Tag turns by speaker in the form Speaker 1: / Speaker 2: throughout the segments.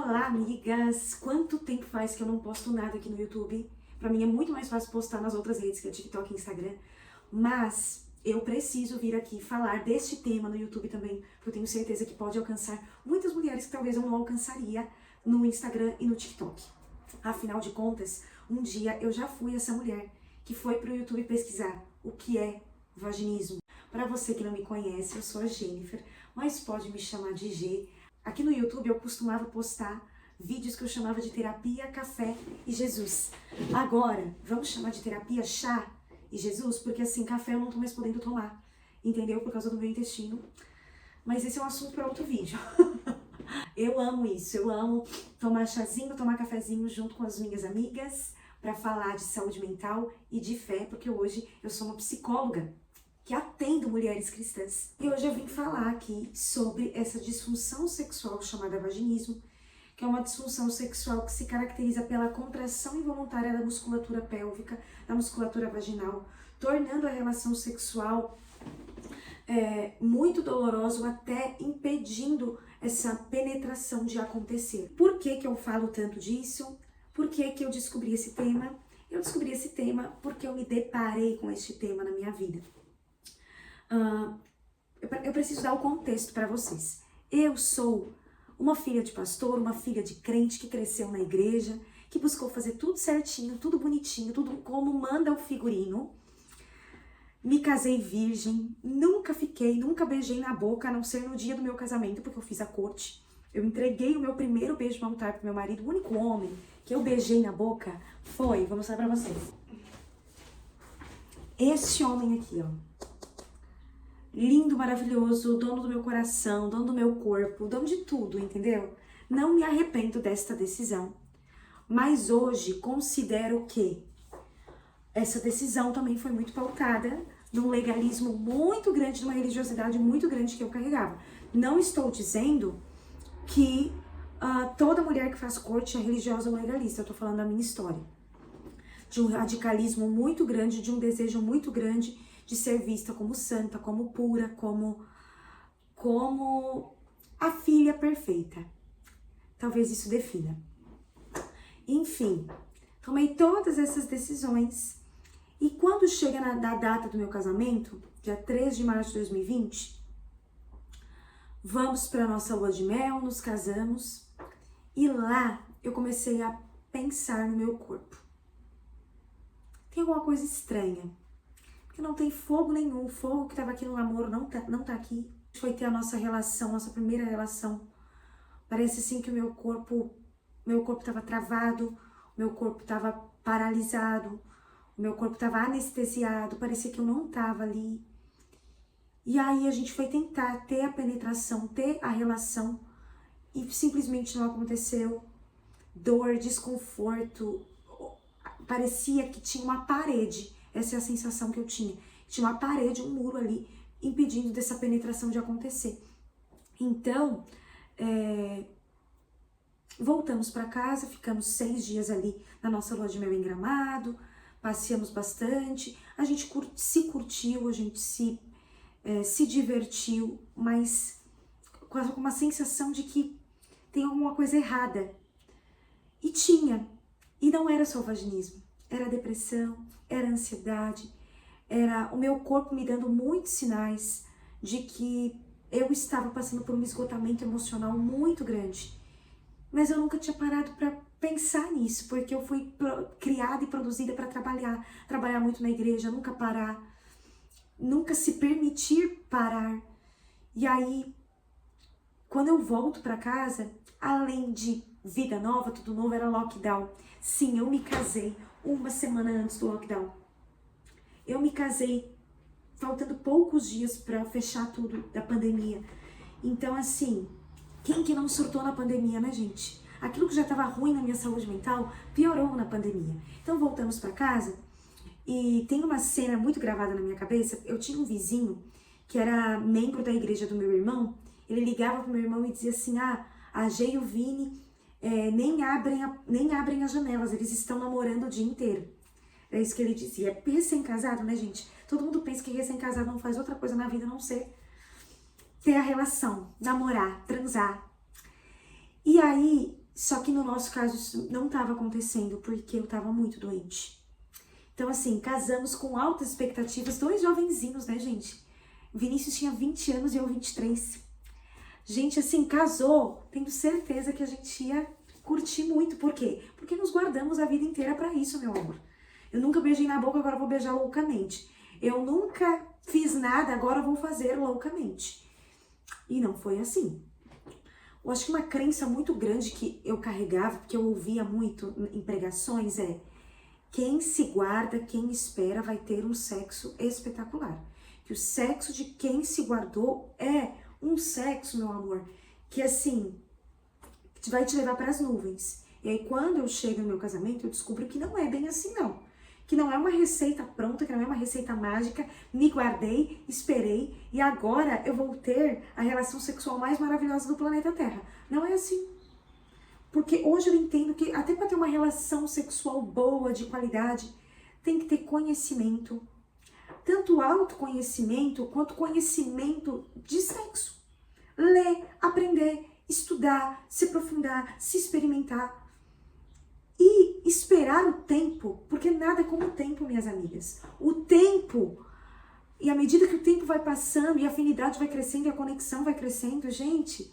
Speaker 1: Olá, amigas! Quanto tempo faz que eu não posto nada aqui no YouTube? Pra mim é muito mais fácil postar nas outras redes, que é TikTok e Instagram. Mas eu preciso vir aqui falar deste tema no YouTube também, porque eu tenho certeza que pode alcançar muitas mulheres que talvez eu não alcançaria no Instagram e no TikTok. Afinal de contas, um dia eu já fui essa mulher que foi pro YouTube pesquisar o que é vaginismo. Para você que não me conhece, eu sou a Jennifer, mas pode me chamar de G. Aqui no YouTube eu costumava postar vídeos que eu chamava de terapia, café e Jesus. Agora, vamos chamar de terapia, chá e Jesus, porque assim, café eu não tô mais podendo tomar, entendeu? Por causa do meu intestino. Mas esse é um assunto para outro vídeo. Eu amo isso, eu amo tomar chazinho, tomar cafezinho junto com as minhas amigas para falar de saúde mental e de fé, porque hoje eu sou uma psicóloga que atendo mulheres cristãs. E hoje eu vim falar aqui sobre essa disfunção sexual chamada vaginismo, que é uma disfunção sexual que se caracteriza pela contração involuntária da musculatura pélvica, da musculatura vaginal, tornando a relação sexual muito dolorosa ou até impedindo essa penetração de acontecer. Por que que eu falo tanto disso? Por que que eu descobri esse tema? Eu descobri esse tema porque eu me deparei com este tema na minha vida. Eu preciso dar o contexto para vocês. Eu sou uma filha de pastor, uma filha de crente que cresceu na igreja, que buscou fazer tudo certinho, tudo bonitinho, tudo como manda o figurino. Me casei virgem, nunca beijei na boca, a não ser no dia do meu casamento, porque eu fiz a corte. Eu entreguei o meu primeiro beijo no altar pro meu marido, o único homem que eu beijei na boca foi, vou mostrar pra vocês. Esse homem aqui, ó. Lindo, maravilhoso, dono do meu coração, dono do meu corpo, dono de tudo, entendeu? Não me arrependo desta decisão. Mas hoje considero que essa decisão também foi muito pautada num legalismo muito grande, numa religiosidade muito grande que eu carregava. Não estou dizendo que toda mulher que faz corte é religiosa ou legalista, eu tô falando da minha história. De um radicalismo muito grande, de um desejo muito grande de ser vista como santa, como pura, como a filha perfeita. Talvez isso defina. Enfim, tomei todas essas decisões e quando chega na data do meu casamento, dia 3 de março de 2020, vamos para nossa lua de mel, nos casamos e lá eu comecei a pensar no meu corpo. Tem alguma coisa estranha. Porque não tem fogo nenhum, o fogo que estava aqui no namoro não tá aqui. Foi ter a nossa relação, nossa primeira relação. Parece assim que o meu corpo estava travado, o meu corpo estava paralisado, o meu corpo estava anestesiado, parecia que eu não estava ali. E aí a gente foi tentar ter a penetração, ter a relação e simplesmente não aconteceu. Dor, desconforto, parecia que tinha uma parede. Essa é a sensação que eu tinha. Tinha uma parede, um muro ali, impedindo dessa penetração de acontecer. Então, voltamos para casa, ficamos 6 dias ali na nossa lua de mel em Gramado, passeamos bastante, a gente se curtiu, a gente se divertiu, mas com uma sensação de que tem alguma coisa errada. E tinha. E não era só o vaginismo. Era depressão, era ansiedade, era o meu corpo me dando muitos sinais de que eu estava passando por um esgotamento emocional muito grande. Mas eu nunca tinha parado para pensar nisso, porque eu fui criada e produzida para trabalhar muito na igreja, nunca parar, nunca se permitir parar. E aí, quando eu volto para casa, além de vida nova, tudo novo, era lockdown. Sim, eu me casei uma semana antes do lockdown. Eu me casei faltando poucos dias para fechar tudo da pandemia. Então, assim, quem que não surtou na pandemia, né, gente? Aquilo que já estava ruim na minha saúde mental piorou na pandemia. Então, voltamos para casa e tem uma cena muito gravada na minha cabeça. Eu tinha um vizinho que era membro da igreja do meu irmão. Ele ligava pro meu irmão e dizia assim, a G e o Vini nem abrem as janelas, eles estão namorando o dia inteiro. É isso que ele dizia. Recém-casado, né, gente? Todo mundo pensa que recém-casado não faz outra coisa na vida a não ser ter a relação, namorar, transar. E aí, Só que no nosso caso isso não estava acontecendo porque eu estava muito doente. Então assim, casamos com altas expectativas, 2 jovenzinhos, né, gente? Vinícius tinha 20 anos e eu 23. Gente, assim, casou, tendo certeza que a gente ia curtir muito. Por quê? Porque nos guardamos a vida inteira pra isso, meu amor. Eu nunca beijei na boca, agora vou beijar loucamente. Eu nunca fiz nada, agora vou fazer loucamente. E não foi assim. Eu acho que uma crença muito grande que eu carregava, porque eu ouvia muito em pregações, é: quem se guarda, quem espera, vai ter um sexo espetacular. Que o sexo de quem se guardou é um sexo, meu amor, que assim, vai te levar para as nuvens. E aí quando eu chego no meu casamento, eu descubro que não é bem assim não. Que não é uma receita pronta, que não é uma receita mágica, me guardei, esperei e agora eu vou ter a relação sexual mais maravilhosa do planeta Terra. Não é assim. Porque hoje eu entendo que até para ter uma relação sexual boa, de qualidade, tem que ter conhecimento. Tanto autoconhecimento quanto conhecimento de sexo. Ler, aprender, estudar, se aprofundar, se experimentar. E esperar o tempo, porque nada como o tempo, minhas amigas. O tempo, e à medida que o tempo vai passando e a afinidade vai crescendo e a conexão vai crescendo, gente,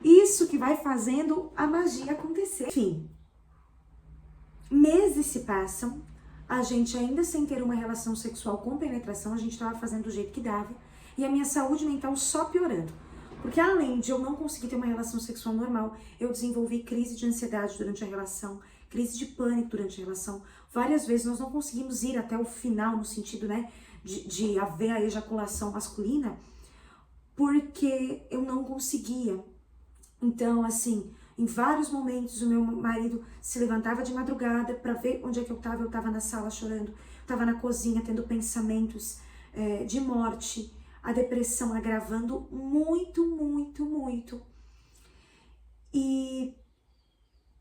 Speaker 1: isso que vai fazendo a magia acontecer. Enfim, meses se passam, a gente ainda sem ter uma relação sexual com penetração, a gente estava fazendo do jeito que dava, e a minha saúde mental só piorando. Porque além de eu não conseguir ter uma relação sexual normal, eu desenvolvi crise de ansiedade durante a relação, crise de pânico durante a relação. Várias vezes nós não conseguimos ir até o final, no sentido, né, de haver a ejaculação masculina, porque eu não conseguia. Então, assim, em vários momentos o meu marido se levantava de madrugada para ver onde é que eu tava na sala chorando, eu tava na cozinha tendo pensamentos de morte, a depressão agravando muito, muito, muito. E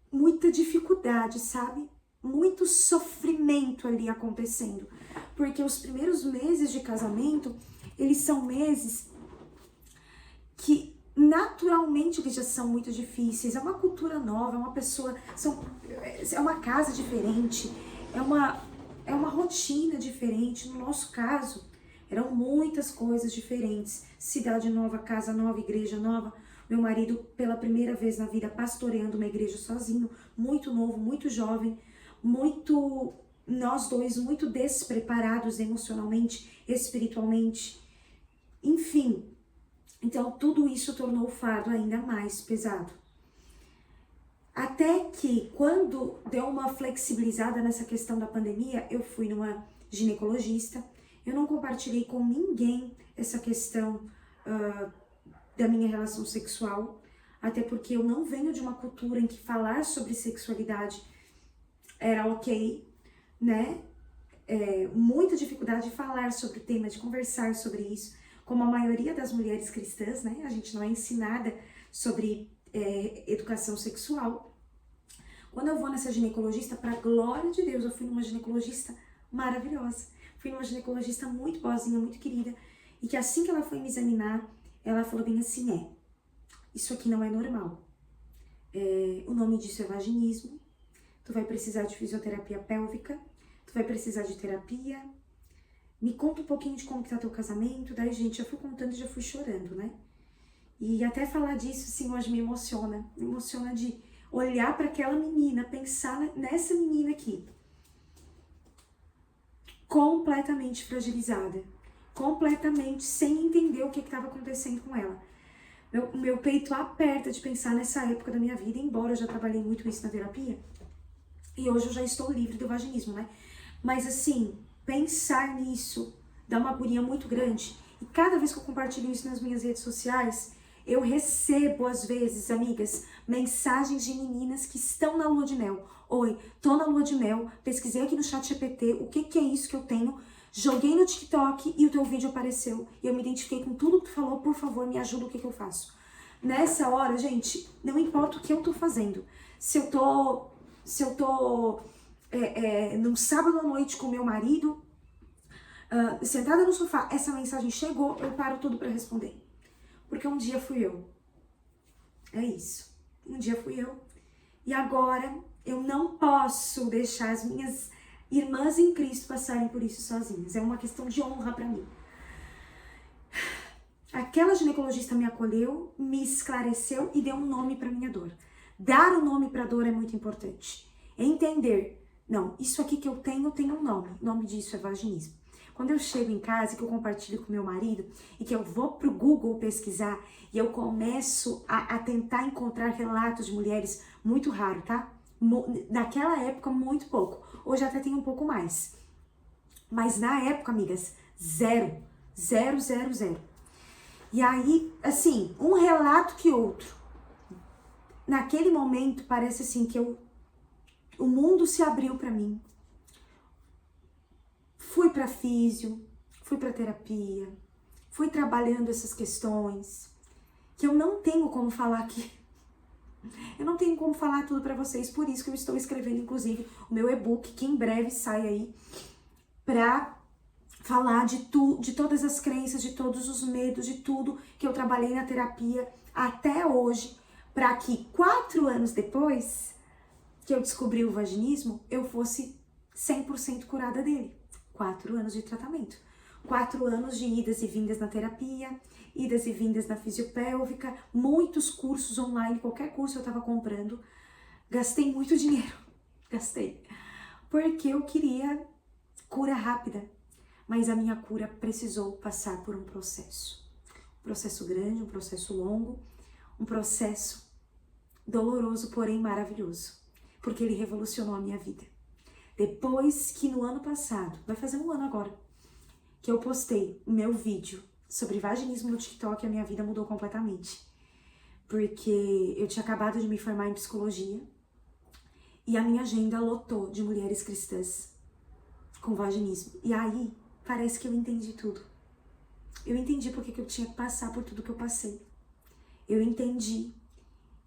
Speaker 1: muita dificuldade, sabe? Muito sofrimento ali acontecendo. Porque os primeiros meses de casamento, eles são meses que naturalmente eles já são muito difíceis. É uma cultura nova, é uma pessoa, é uma casa diferente, é uma rotina diferente. No nosso caso, eram muitas coisas diferentes. Cidade nova, casa nova, igreja nova. Meu marido, pela primeira vez na vida, pastoreando uma igreja sozinho, muito novo, muito jovem, nós dois muito despreparados emocionalmente, espiritualmente, enfim. Então, tudo isso tornou o fardo ainda mais pesado. Até que, quando deu uma flexibilizada nessa questão da pandemia, eu fui numa ginecologista. Eu não compartilhei com ninguém essa questão da minha relação sexual, até porque eu não venho de uma cultura em que falar sobre sexualidade era ok, né? Muita dificuldade de falar sobre o tema, de conversar sobre isso. Como a maioria das mulheres cristãs, né? A gente não é ensinada sobre educação sexual. Quando eu vou nessa ginecologista, para glória de Deus, eu fui numa ginecologista maravilhosa. Fui numa ginecologista muito boazinha, muito querida, e que assim que ela foi me examinar, ela falou bem assim, isso aqui não é normal. O nome disso é vaginismo, tu vai precisar de fisioterapia pélvica, tu vai precisar de terapia. Me conta um pouquinho de como que tá teu casamento. Daí, gente, eu fui contando e já fui chorando, né? E até falar disso, assim, hoje me emociona. Me emociona de olhar para aquela menina, pensar nessa menina aqui. Completamente fragilizada. Completamente sem entender o que estava acontecendo com ela. Meu peito aperta de pensar nessa época da minha vida, embora eu já trabalhei muito isso na terapia. E hoje eu já estou livre do vaginismo, né? Mas, assim, pensar nisso dá uma agonia muito grande. E cada vez que eu compartilho isso nas minhas redes sociais, eu recebo, às vezes, amigas, mensagens de meninas que estão na lua de mel. Oi, tô na lua de mel, pesquisei aqui no ChatGPT o que é isso que eu tenho, joguei no TikTok e o teu vídeo apareceu. E eu me identifiquei com tudo que tu falou, por favor, me ajuda, o que eu faço? Nessa hora, gente, não importa o que eu tô fazendo. Se eu tô num sábado à noite com meu marido, sentada no sofá, essa mensagem chegou, eu paro tudo para responder. Porque um dia fui eu. É isso. Um dia fui eu. E agora eu não posso deixar as minhas irmãs em Cristo passarem por isso sozinhas. É uma questão de honra para mim. Aquela ginecologista me acolheu, me esclareceu e deu um nome para minha dor. Dar um nome para a dor é muito importante. Entender, não, isso aqui que eu tenho tem um nome. O nome disso é vaginismo. Quando eu chego em casa, que eu compartilho com meu marido e que eu vou pro Google pesquisar e eu começo a tentar encontrar relatos de mulheres, muito raro, tá? Naquela época, muito pouco. Hoje até tem um pouco mais. Mas na época, amigas, zero. Zero, zero, zero. E aí, assim, um relato que outro. Naquele momento, parece assim que o mundo se abriu pra mim. Fui pra físio, fui pra terapia, fui trabalhando essas questões, que eu não tenho como falar aqui. Eu não tenho como falar tudo pra vocês, por isso que eu estou escrevendo, inclusive, o meu e-book, que em breve sai aí, pra falar de todas as crenças, de todos os medos, de tudo que eu trabalhei na terapia até hoje, para que 4 anos depois que eu descobri o vaginismo, eu fosse 100% curada dele. 4 anos de tratamento. 4 anos de idas e vindas na terapia, idas e vindas na fisiopélvica, muitos cursos online, qualquer curso eu estava comprando. Gastei muito dinheiro, gastei, porque eu queria cura rápida. Mas a minha cura precisou passar por um processo. Um processo grande, um processo longo, um processo doloroso, porém maravilhoso. Porque ele revolucionou a minha vida. Depois que no ano passado, vai fazer um ano agora, que eu postei o meu vídeo sobre vaginismo no TikTok, a minha vida mudou completamente. Porque eu tinha acabado de me formar em psicologia e a minha agenda lotou de mulheres cristãs com vaginismo. E aí, parece que eu entendi tudo. Eu entendi porque que eu tinha que passar por tudo que eu passei. Eu entendi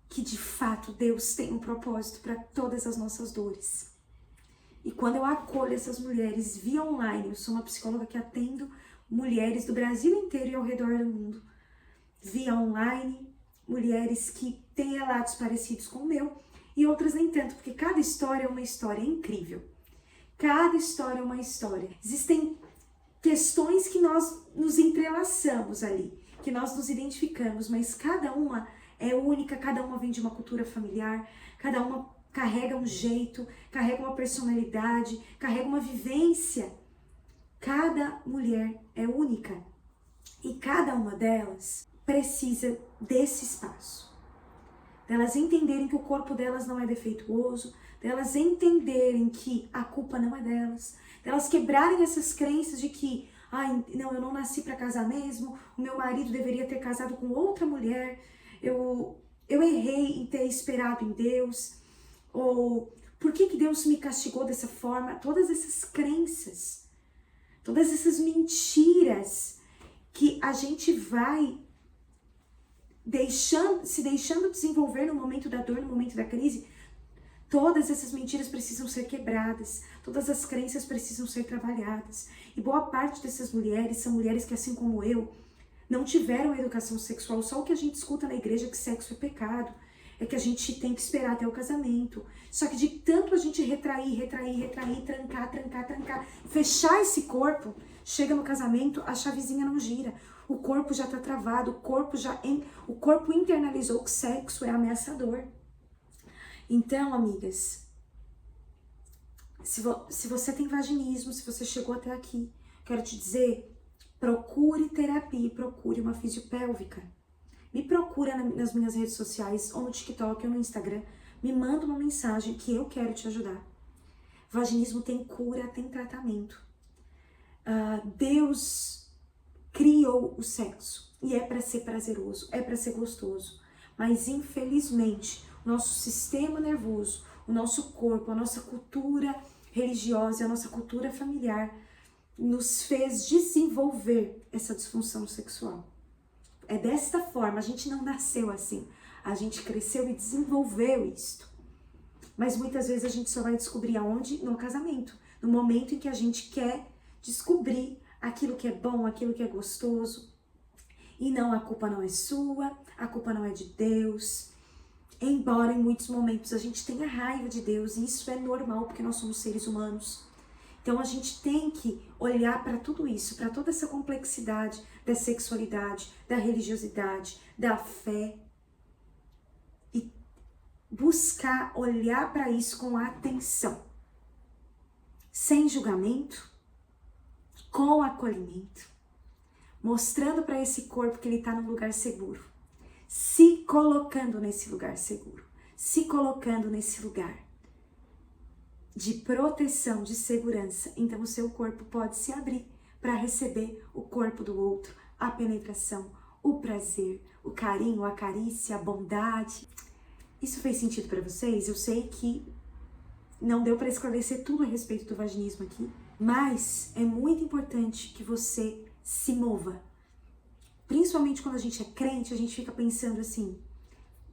Speaker 1: que de fato Deus tem um propósito para todas as nossas dores. E quando eu acolho essas mulheres via online, eu sou uma psicóloga que atendo mulheres do Brasil inteiro e ao redor do mundo, via online, mulheres que têm relatos parecidos com o meu e outras nem tanto, porque cada história é uma história incrível. Cada história é uma história. Existem questões que nós nos entrelaçamos ali, que nós nos identificamos, mas cada uma é única, cada uma vem de uma cultura familiar, cada uma carrega um jeito, carrega uma personalidade, carrega uma vivência. Cada mulher é única e cada uma delas precisa desse espaço. Delas entenderem que o corpo delas não é defeituoso, delas entenderem que a culpa não é delas, delas quebrarem essas crenças de que, não, eu não nasci para casar mesmo, o meu marido deveria ter casado com outra mulher, eu errei em ter esperado em Deus, ou por que Deus me castigou dessa forma? Todas essas crenças, todas essas mentiras que a gente vai se deixando desenvolver no momento da dor, no momento da crise, todas essas mentiras precisam ser quebradas, todas as crenças precisam ser trabalhadas. E boa parte dessas mulheres são mulheres que, assim como eu, não tiveram educação sexual. Só o que a gente escuta na igreja que sexo é pecado, é que a gente tem que esperar até o casamento. Só que de tanto a gente retrair, trancar, fechar esse corpo, chega no casamento, a chavezinha não gira. O corpo já tá travado, o corpo internalizou que sexo é ameaçador. Então, amigas, se você tem vaginismo, se você chegou até aqui, quero te dizer, procure terapia, procure uma fisiopélvica. Me procura nas minhas redes sociais, ou no TikTok, ou no Instagram. Me manda uma mensagem que eu quero te ajudar. Vaginismo tem cura, tem tratamento. Deus criou o sexo e é para ser prazeroso, é para ser gostoso. Mas infelizmente, o nosso sistema nervoso, o nosso corpo, a nossa cultura religiosa, a nossa cultura familiar nos fez desenvolver essa disfunção sexual. É desta forma, a gente não nasceu assim, a gente cresceu e desenvolveu isto. Mas muitas vezes a gente só vai descobrir aonde? No casamento, no momento em que a gente quer descobrir aquilo que é bom, aquilo que é gostoso. E não, a culpa não é sua, a culpa não é de Deus. Embora em muitos momentos a gente tenha raiva de Deus, e isso é normal porque nós somos seres humanos. Então a gente tem que olhar para tudo isso, para toda essa complexidade da sexualidade, da religiosidade, da fé, e buscar olhar para isso com atenção, sem julgamento, com acolhimento, mostrando para esse corpo que ele está num lugar seguro, se colocando nesse lugar seguro, se colocando nesse lugar de proteção, de segurança. Então o seu corpo pode se abrir para receber o corpo do outro, a penetração, o prazer, o carinho, a carícia, a bondade. Isso fez sentido para vocês? Eu sei que não deu para esclarecer tudo a respeito do vaginismo aqui, mas é muito importante que você se mova. Principalmente quando a gente é crente, a gente fica pensando assim,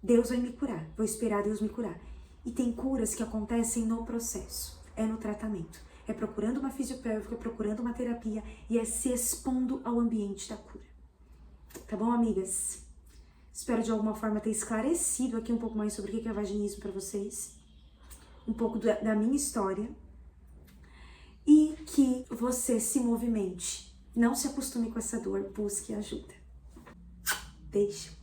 Speaker 1: Deus vai me curar, vou esperar Deus me curar. E tem curas que acontecem no processo, é no tratamento. É procurando uma fisiopélvica, é procurando uma terapia e é se expondo ao ambiente da cura. Tá bom, amigas? Espero de alguma forma ter esclarecido aqui um pouco mais sobre o que é vaginismo para vocês. Um pouco da minha história. E que você se movimente. Não se acostume com essa dor, busque ajuda. Beijo.